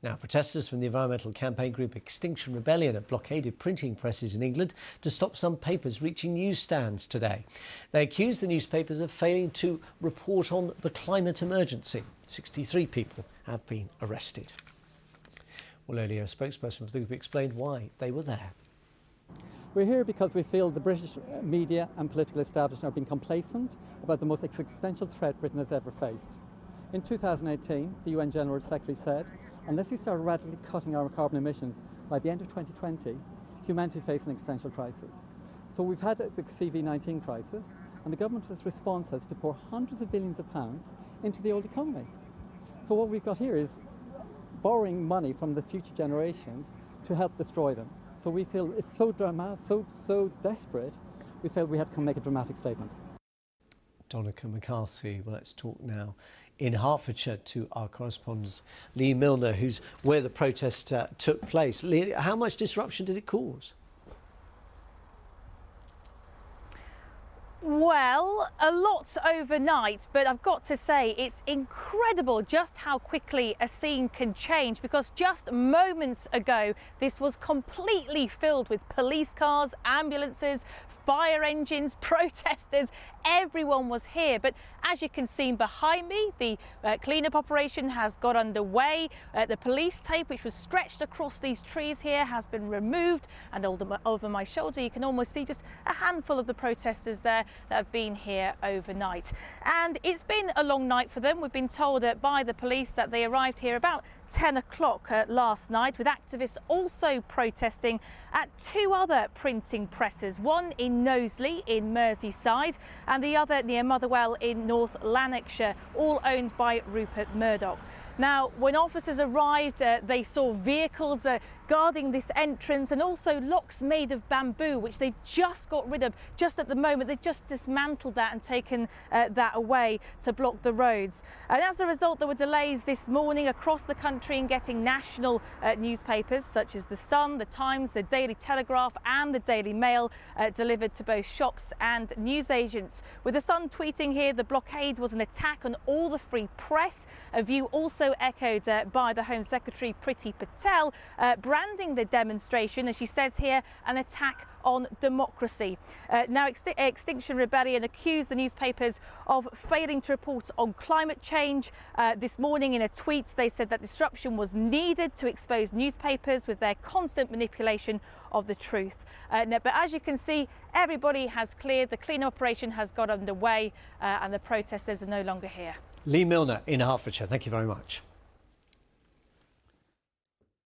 Now, protesters from the environmental campaign group Extinction Rebellion have blockaded printing presses in England to stop some papers reaching newsstands today. They accuse the newspapers of failing to report on the climate emergency. 63 people have been arrested. Well, earlier, a spokesperson for the group explained why they were there. We're here because we feel the British media and political establishment are being complacent about the most existential threat Britain has ever faced. In 2018, the UN General Secretary said, unless we start radically cutting our carbon emissions by the end of 2020, humanity faces an existential crisis. So we've had the CV-19 crisis, and the government's response is to pour hundreds of billions of pounds into the old economy. So what we've got here is borrowing money from the future generations to help destroy them. So we feel it's so dramatic, so desperate, we felt we had to make a dramatic statement. Donica McCarthy. Well, let's talk now in Hertfordshire to our correspondent Lee Milner, who's where the protest took place. Lee, how much disruption did it cause? Well, a lot overnight, but I've got to say it's incredible just how quickly a scene can change, because just moments ago this was completely filled with police cars, ambulances, fire engines, protesters. Everyone was here, but as you can see behind me, the cleanup operation has got underway. The police tape, which was stretched across these trees here, has been removed, and over my shoulder you can almost see just a handful of the protesters there that have been here overnight. And it's been a long night for them. We've been told by the police that they arrived here about 10 o'clock last night, with activists also protesting at two other printing presses, one in Knowsley in Merseyside and the other near Motherwell in North Lanarkshire, all owned by Rupert Murdoch. Now, when officers arrived, they saw vehicles guarding this entrance and also locks made of bamboo, which they just got rid of just at the moment. They just dismantled that and taken that away to block the roads. And as a result, there were delays this morning across the country in getting national newspapers such as The Sun, The Times, The Daily Telegraph and The Daily Mail delivered to both shops and newsagents. With The Sun tweeting here, the blockade was an attack on all the free press, a view also echoed by the Home Secretary Priti Patel, branding the demonstration, as she says here, an attack on democracy. Now, Extinction Rebellion accused the newspapers of failing to report on climate change. This morning in a tweet, they said that disruption was needed to expose newspapers with their constant manipulation of the truth. But as you can see, everybody has cleared. The clean operation has got underway and the protesters are no longer here. Lee Milner in Hertfordshire, thank you very much.